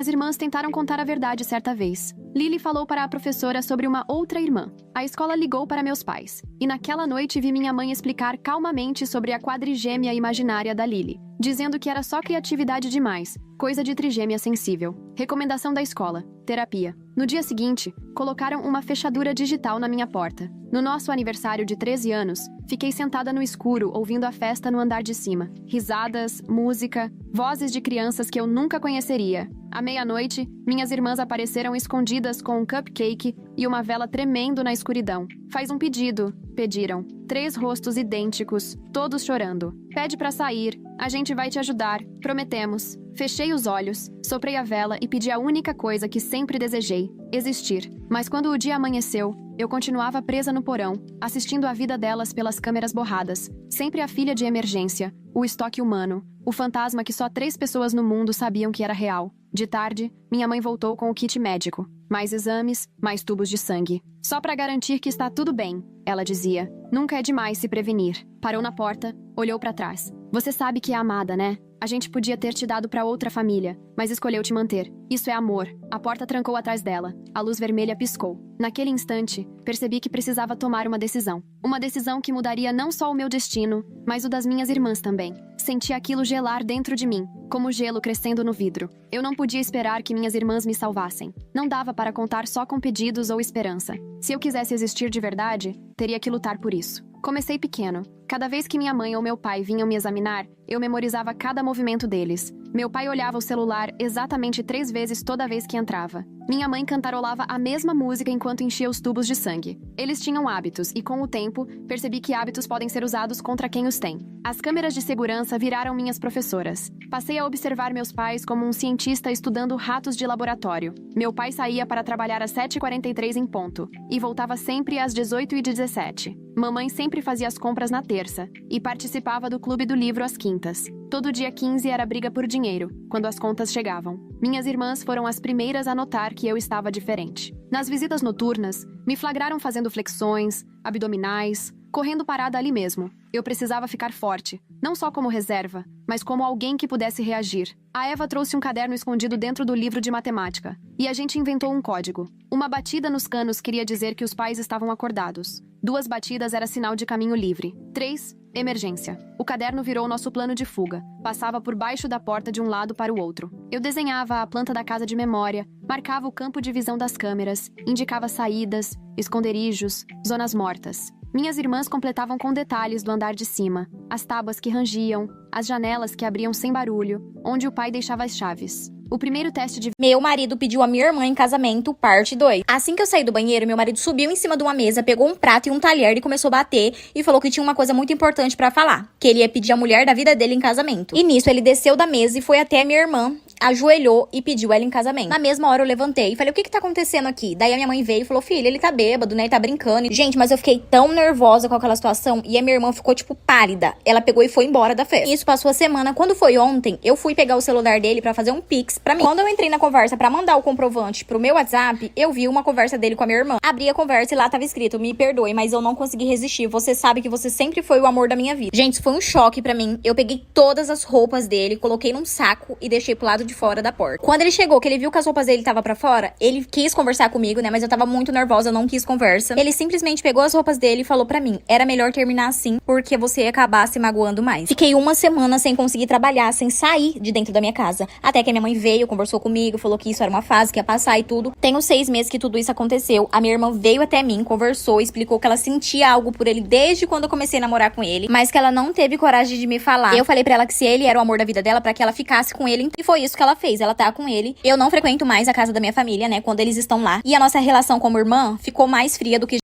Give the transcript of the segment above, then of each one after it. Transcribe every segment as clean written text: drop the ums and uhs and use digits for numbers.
As irmãs tentaram contar a verdade certa vez. Lily falou para a professora sobre uma outra irmã. A escola ligou para meus pais. E naquela noite vi minha mãe explicar calmamente sobre a quadrigêmea imaginária da Lily, dizendo que era só criatividade demais, coisa de trigêmea sensível. Recomendação da escola: terapia. No dia seguinte, colocaram uma fechadura digital na minha porta. No nosso aniversário de 13 anos, fiquei sentada no escuro ouvindo a festa no andar de cima. Risadas, música, vozes de crianças que eu nunca conheceria. À meia-noite, minhas irmãs apareceram escondidas com um cupcake e uma vela tremendo na escuridão. Faz um pedido, pediram. 3 rostos idênticos, todos chorando. Pede pra sair, a gente vai te ajudar, prometemos. Fechei os olhos, soprei a vela e pedi a única coisa que sempre desejei: existir. Mas quando o dia amanheceu, eu continuava presa no porão, assistindo a vida delas pelas câmeras borradas. Sempre a filha de emergência, o estoque humano, o fantasma que só 3 pessoas no mundo sabiam que era real. De tarde, minha mãe voltou com o kit médico. Mais exames, mais tubos de sangue. Só pra garantir que está tudo bem, ela dizia. Nunca é demais se prevenir. Parou na porta, olhou pra trás. Você sabe que é amada, né? A gente podia ter te dado pra outra família, mas escolheu te manter. Isso é amor. A porta trancou atrás dela. A luz vermelha piscou. Naquele instante, percebi que precisava tomar uma decisão. Uma decisão que mudaria não só o meu destino, mas o das minhas irmãs também. Senti aquilo gelar dentro de mim, como gelo crescendo no vidro. Eu não podia esperar que minhas irmãs me salvassem. Não dava para contar só com pedidos ou esperança. Se eu quisesse existir de verdade, teria que lutar por isso. Comecei pequeno. Cada vez que minha mãe ou meu pai vinham me examinar, eu memorizava cada movimento deles. Meu pai olhava o celular exatamente 3 vezes toda vez que entrava. Minha mãe cantarolava a mesma música enquanto enchia os tubos de sangue. Eles tinham hábitos e, com o tempo, percebi que hábitos podem ser usados contra quem os tem. As câmeras de segurança viraram minhas professoras. Passei a observar meus pais como um cientista estudando ratos de laboratório. Meu pai saía para trabalhar às 7h43 em ponto e voltava sempre às 18h17. Mamãe sempre fazia as compras na terça e participava do clube do livro às quintas. Todo dia 15 era briga por dinheiro, quando as contas chegavam. Minhas irmãs foram as primeiras a notar que eu estava diferente. Nas visitas noturnas, me flagraram fazendo flexões, abdominais, correndo parada ali mesmo. Eu precisava ficar forte, não só como reserva, mas como alguém que pudesse reagir. A Eva trouxe um caderno escondido dentro do livro de matemática, e a gente inventou um código. Uma batida nos canos queria dizer que os pais estavam acordados. 2 batidas era sinal de caminho livre. 3, emergência. O caderno virou nosso plano de fuga. Passava por baixo da porta de um lado para o outro. Eu desenhava a planta da casa de memória, marcava o campo de visão das câmeras, indicava saídas, esconderijos, zonas mortas. Minhas irmãs completavam com detalhes do andar de cima, as tábuas que rangiam, as janelas que abriam sem barulho, onde o pai deixava as chaves. O primeiro teste de... Meu marido pediu a minha irmã em casamento, parte 2. Assim que eu saí do banheiro, meu marido subiu em cima de uma mesa, pegou um prato e um talher e começou a bater e falou que tinha uma coisa muito importante pra falar, que ele ia pedir a mulher da vida dele em casamento. E nisso ele desceu da mesa e foi até a minha irmã, ajoelhou e pediu ela em casamento. Na mesma hora eu levantei e falei: o que tá acontecendo aqui? Daí a minha mãe veio e falou: filha, ele tá bêbado, né, ele tá brincando. Gente, mas eu fiquei tão nervosa com aquela situação e a minha irmã ficou tipo pálida. Ela pegou e foi embora da festa. Isso passou a semana. Quando foi ontem, eu fui pegar o celular dele pra fazer um pix pra mim. Quando eu entrei na conversa pra mandar o comprovante pro meu WhatsApp, eu vi uma conversa dele com a minha irmã. Abri a conversa e lá tava escrito: me perdoe, mas eu não consegui resistir. Você sabe que você sempre foi o amor da minha vida. Gente, isso foi um choque pra mim. Eu peguei todas as roupas dele, coloquei num saco e deixei pro lado de fora da porta. Quando ele chegou, que ele viu que as roupas dele tava pra fora, ele quis conversar comigo, né? Mas eu tava muito nervosa, eu não quis conversa. Ele simplesmente pegou as roupas dele e falou pra mim: era melhor terminar assim, porque você ia acabar se magoando mais. Fiquei uma semana sem conseguir trabalhar, sem sair de dentro da minha casa. Até que a minha mãe veio, conversou comigo, falou que isso era uma fase, que ia passar e tudo. Tem uns 6 meses que tudo isso aconteceu. A minha irmã veio até mim, conversou, explicou que ela sentia algo por ele desde quando eu comecei a namorar com ele, mas que ela não teve coragem de me falar. Eu falei pra ela que se ele era o amor da vida dela, pra que ela ficasse com ele. E foi isso que ela fez. Ela tá com ele. Eu não frequento mais a casa da minha família, né, quando eles estão lá. E a nossa relação como irmã ficou mais fria do que...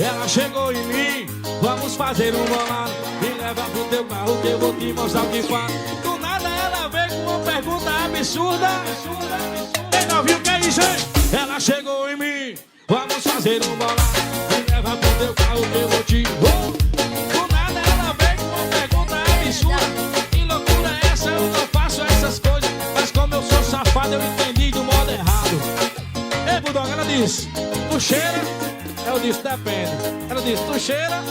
Ela chegou em mim, vamos fazer um bolado. Me leva pro teu carro que eu vou te mostrar o que faz. Do nada ela veio com uma pergunta absurda. Quem não viu o que é isso, hein? Ela chegou em mim, vamos fazer um bolado. Me leva pro teu carro que eu vou te... Do nada ela veio com uma pergunta absurda. Que loucura é essa? Eu não faço essas coisas. Mas como eu sou safado, eu entendi do modo errado. Ei, Budona! Ela disse, tu cheira? Eu disse, depende. Ela disse, tu cheira?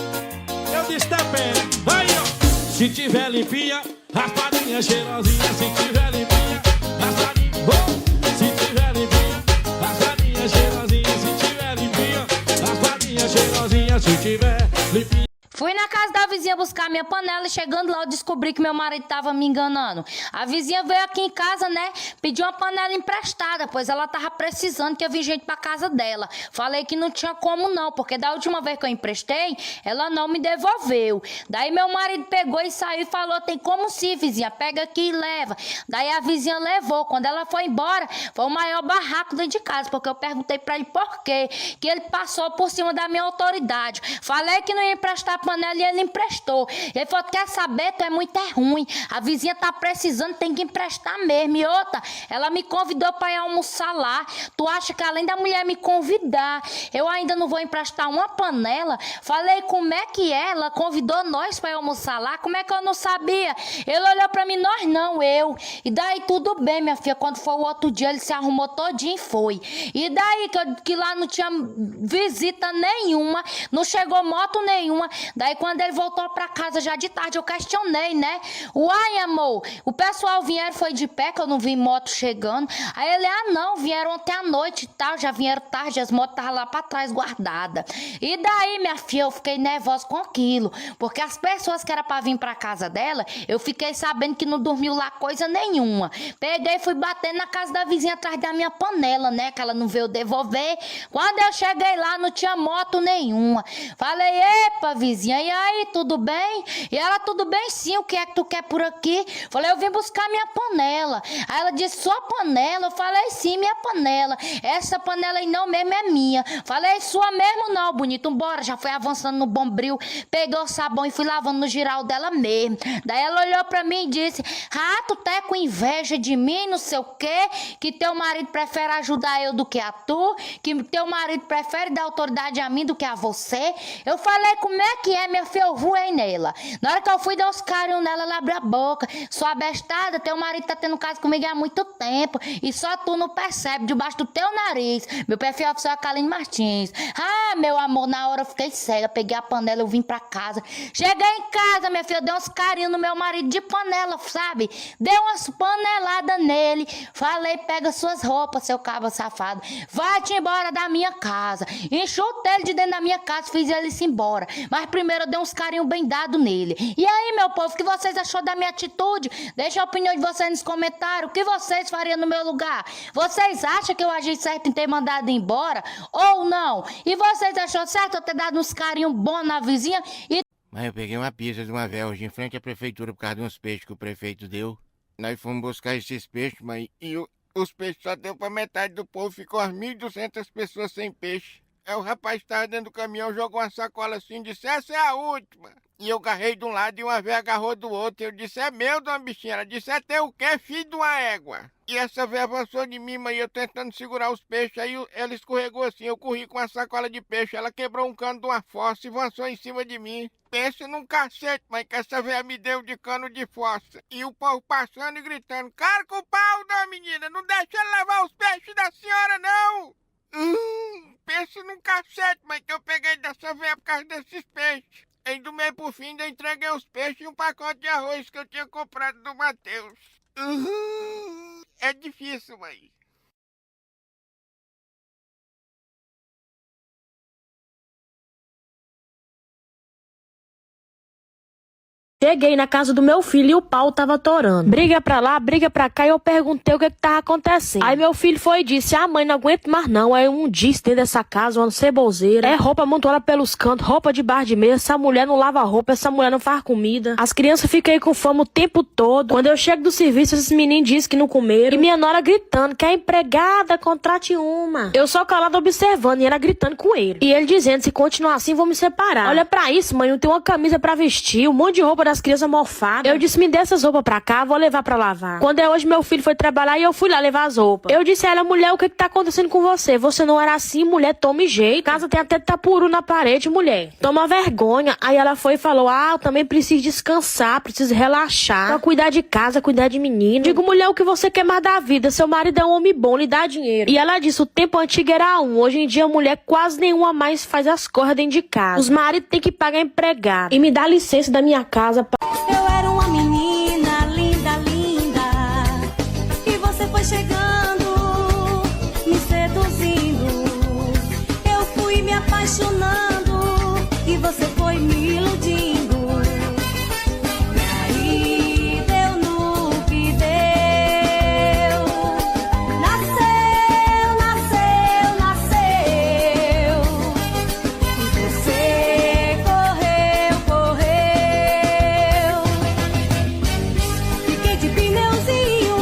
Eu disse, depende. Vai, ó. Se tiver limpinha, raspadinha cheirosinha. Se tiver limpinha, raspadinha. Oh. Se tiver limpinha, raspadinha cheirosinha. Se tiver limpinha, raspadinha cheirosinha. Se tiver limpinha. Fui na casa da vizinha buscar minha panela e chegando lá eu descobri que meu marido tava me enganando. A vizinha veio aqui em casa, né, pediu uma panela emprestada, pois ela tava precisando que eu vi gente pra casa dela. Falei que não tinha como não, porque da última vez que eu emprestei, ela não me devolveu. Daí meu marido pegou e saiu e falou, tem como sim, vizinha, pega aqui e leva. Daí a vizinha levou. Quando ela foi embora, foi o maior barraco dentro de casa, porque eu perguntei pra ele por quê, que ele passou por cima da minha autoridade. Falei que não ia emprestar a panela e ele emprestou. Ele falou, quer saber, tu é muito ruim. A vizinha tá precisando, tem que emprestar mesmo. E outra, ela me convidou pra ir almoçar lá. Tu acha que além da mulher me convidar, eu ainda não vou emprestar uma panela? Falei, como é que é? Ela convidou nós pra ir almoçar lá? Como é que eu não sabia? Ele olhou pra mim, nós não, eu. E daí tudo bem, minha filha. Quando foi o outro dia, ele se arrumou todinho e foi. E daí que lá não tinha visita nenhuma, não chegou moto nenhuma. Daí quando ele voltou pra casa já de tarde, eu questionei, né? Uai, amor, o pessoal vieram, foi de pé, que eu não vi moto chegando. Aí ele, não, vieram ontem à noite e tal, já vieram tarde, as motos estavam lá pra trás guardadas. E daí, minha filha, eu fiquei nervosa com aquilo, porque as pessoas que era pra vir pra casa dela, eu fiquei sabendo que não dormiu lá coisa nenhuma. Peguei e fui bater na casa da vizinha atrás da minha panela, né? Que ela não veio devolver. Quando eu cheguei lá, não tinha moto nenhuma. Falei, epa, vizinha, e aí, tudo bem? E ela, tudo bem sim, o que é que tu quer por aqui? Falei, eu vim buscar minha panela. Aí ela disse, sua panela? Eu falei, sim, minha panela. Essa panela aí não mesmo é minha. Falei, sua mesmo não, bonito. Bora, já foi avançando no bombril, peguei o sabão e fui lavando no giral dela mesmo. Daí ela olhou pra mim e disse, tu tá com inveja de mim, não sei o quê, que teu marido prefere ajudar eu do que a tu, que teu marido prefere dar autoridade a mim do que a você. Eu falei, como é que é, minha filha? Eu voei nela. Na hora que eu fui dar os carinhos nela, ela abriu a boca. Sua bestada, teu marido tá tendo caso comigo há muito tempo e só tu não percebe, debaixo do teu nariz. Meu perfil é oficial Kaline Martins. Meu amor, na hora eu fiquei cega, peguei a panela, eu vim pra casa. Cheguei em casa, minha filha, dei uns carinhos no meu marido de panela, sabe? Dei umas paneladas nele. Falei, pega suas roupas, seu cabo safado. Vai-te embora da minha casa. Enxutei ele de dentro da minha casa, fiz ele se embora. Mas primeiro eu dei uns carinhos bem dados nele. E aí, meu povo, o que vocês achou da minha atitude? Deixa a opinião de vocês nos comentários. O que vocês fariam no meu lugar? Vocês acham que eu agi certo em ter mandado embora? Ou não? E vocês achou certo eu ter dado uns carinhos bons na vizinha? Mas eu peguei uma pizza de uma véia hoje em frente à prefeitura por causa de uns peixes que o prefeito deu. Nós fomos buscar esses peixes, mãe, e os peixes só deu pra metade do povo. Ficou as 1.200 pessoas sem peixe. Aí o rapaz estava dentro do caminhão, jogou uma sacola assim e disse, essa é a última. E eu agarrei de um lado e uma véia agarrou do outro. Eu disse, é meu, dona bichinha. Ela disse, é teu o quê, filho de uma égua? E essa véia avançou de mim, mas eu tentando segurar os peixes. Aí ela escorregou assim, eu corri com a sacola de peixe. Ela quebrou um cano de uma fossa e avançou em cima de mim. Pensa num cacete, mãe, que essa véia me deu de cano de fossa. E o povo passando e gritando, cara com o pau da menina, não deixa ele levar os peixes da senhora, não! Pensa num cacete, mãe, que eu peguei dessa véia por causa desses peixes. Aí do meio pro fim, eu entreguei os peixes e um pacote de arroz que eu tinha comprado do Matheus. É difícil, mãe. Cheguei na casa do meu filho e o pau tava torando. Briga pra lá, briga pra cá e eu perguntei o que tava acontecendo. Aí meu filho foi e disse, mãe, não aguento mais não. Aí um disse dentro dessa casa, uma ceboseira. É roupa amontoada pelos cantos, roupa de bar de mesa. Essa mulher não lava roupa, essa mulher não faz comida. As crianças ficam aí com fome o tempo todo. Quando eu chego do serviço, esses meninos dizem que não comeram. E minha nora gritando que a empregada contrate uma. Eu só calado observando e ela gritando com ele. E ele dizendo, se continuar assim, vou me separar. Olha pra isso, mãe, não tem uma camisa pra vestir, um monte de roupa das crianças mofadas. Eu disse, me dê essas roupas pra cá, vou levar pra lavar. Quando hoje meu filho foi trabalhar e eu fui lá levar as roupas. Eu disse a ela, mulher, o que tá acontecendo com você? Você não era assim, mulher, tome jeito. Casa tem até tapuru na parede, mulher. Toma vergonha. Aí ela foi e falou, eu também preciso descansar, preciso relaxar. Pra cuidar de casa, cuidar de menino. Digo, mulher, o que você quer mais da vida? Seu marido é um homem bom, lhe dá dinheiro. E ela disse, o tempo antigo era um. Hoje em dia, a mulher quase nenhuma mais faz as corras dentro de casa. Os maridos têm que pagar empregado. E me dá licença da minha casa. Eu era uma menina linda, linda. E você foi chegando, me seduzindo. Eu fui me apaixonando e você foi me iludindo. E aí deu no que deu. Nasceu, nasceu, nasceu. E você correu, correu. Fiquei de pneuzinho,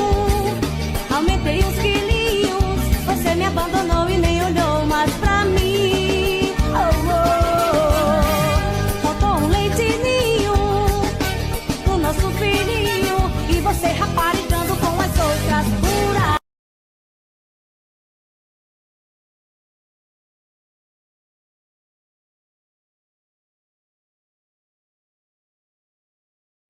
aumentei uns quilinhos. Você me abandonou e nem olhou mais pra mim. Oh, oh. Faltou um leitinho no nosso filhinho. E você raparigando com as outras por aí.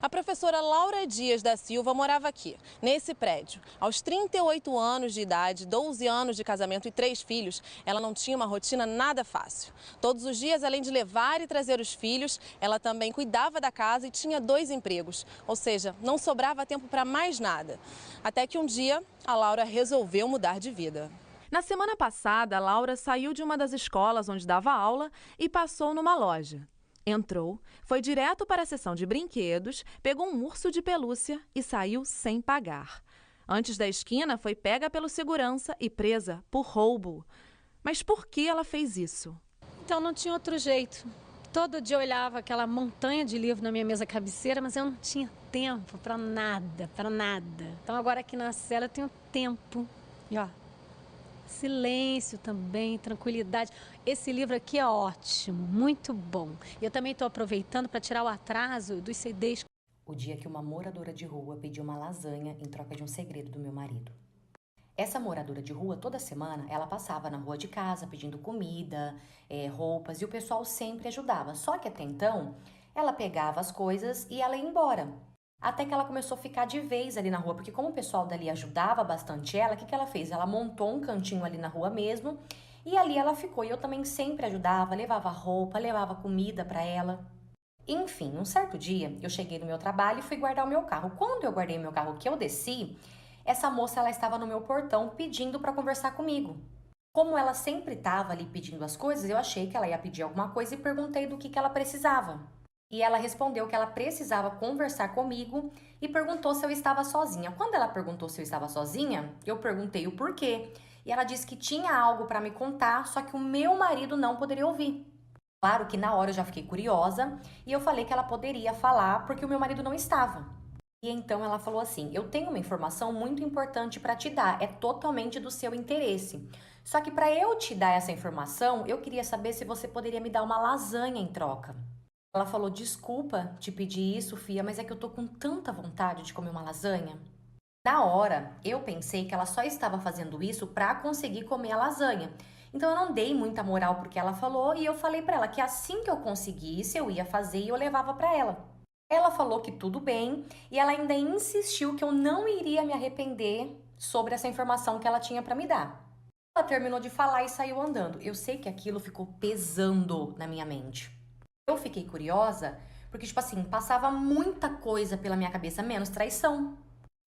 A professora Laura Dias da Silva morava aqui, nesse prédio. Aos 38 anos de idade, 12 anos de casamento e 3 filhos, ela não tinha uma rotina nada fácil. Todos os dias, além de levar e trazer os filhos, ela também cuidava da casa e tinha 2 empregos. Ou seja, não sobrava tempo para mais nada. Até que um dia, a Laura resolveu mudar de vida. Na semana passada, a Laura saiu de uma das escolas onde dava aula e passou numa loja. Entrou, foi direto para a seção de brinquedos, pegou um urso de pelúcia e saiu sem pagar. Antes da esquina, foi pega pelo segurança e presa por roubo. Mas por que ela fez isso? Então não tinha outro jeito. Todo dia eu olhava aquela montanha de livro na minha mesa cabeceira, mas eu não tinha tempo para nada, para nada. Então agora aqui na cela eu tenho tempo. E ó, silêncio também, tranquilidade. Esse livro aqui é ótimo, muito bom. E eu também estou aproveitando para tirar o atraso dos CDs. O dia que uma moradora de rua pediu uma lasanha em troca de um segredo do meu marido. Essa moradora de rua, toda semana, ela passava na rua de casa pedindo comida, roupas, e o pessoal sempre ajudava. Só que até então, ela pegava as coisas e ela ia embora. Até que ela começou a ficar de vez ali na rua, porque como o pessoal dali ajudava bastante ela, o que ela fez? Ela montou um cantinho ali na rua mesmo, e ali ela ficou. E eu também sempre ajudava, levava roupa, levava comida para ela. Enfim, um certo dia, eu cheguei no meu trabalho e fui guardar o meu carro. Quando eu guardei o meu carro, que eu desci, essa moça, ela estava no meu portão pedindo para conversar comigo. Como ela sempre estava ali pedindo as coisas, eu achei que ela ia pedir alguma coisa e perguntei do que ela precisava. E ela respondeu que ela precisava conversar comigo e perguntou se eu estava sozinha. Quando ela perguntou se eu estava sozinha, eu perguntei o porquê. E ela disse que tinha algo para me contar, só que o meu marido não poderia ouvir. Claro que na hora eu já fiquei curiosa e eu falei que ela poderia falar porque o meu marido não estava. E então ela falou assim, eu tenho uma informação muito importante para te dar, é totalmente do seu interesse. Só que para eu te dar essa informação, eu queria saber se você poderia me dar uma lasanha em troca. Ela falou, desculpa te pedir isso, Fia, mas é que eu tô com tanta vontade de comer uma lasanha. Na hora, eu pensei que ela só estava fazendo isso para conseguir comer a lasanha. Então eu não dei muita moral porque ela falou e eu falei para ela que assim que eu conseguisse, eu ia fazer e eu levava para ela. Ela falou que tudo bem e ela ainda insistiu que eu não iria me arrepender sobre essa informação que ela tinha para me dar. Ela terminou de falar e saiu andando. Eu sei que aquilo ficou pesando na minha mente. Eu fiquei curiosa porque, tipo assim, passava muita coisa pela minha cabeça, menos traição.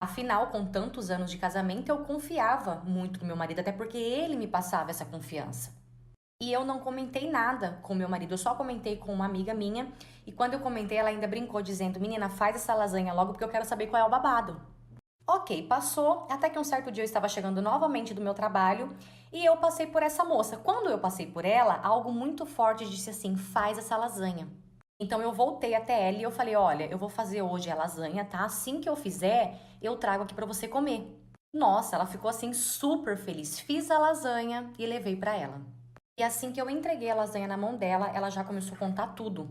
Afinal, com tantos anos de casamento, eu confiava muito no meu marido, até porque ele me passava essa confiança. E eu não comentei nada com meu marido, eu só comentei com uma amiga minha. E quando eu comentei, ela ainda brincou, dizendo, menina, faz essa lasanha logo porque eu quero saber qual é o babado. Ok, passou, até que um certo dia eu estava chegando novamente do meu trabalho e eu passei por essa moça. Quando eu passei por ela, algo muito forte disse assim, faz essa lasanha. Então eu voltei até ela e eu falei, olha, eu vou fazer hoje a lasanha, tá? Assim que eu fizer, eu trago aqui pra você comer. Nossa, ela ficou assim super feliz. Fiz a lasanha e levei pra ela. E assim que eu entreguei a lasanha na mão dela, ela já começou a contar tudo.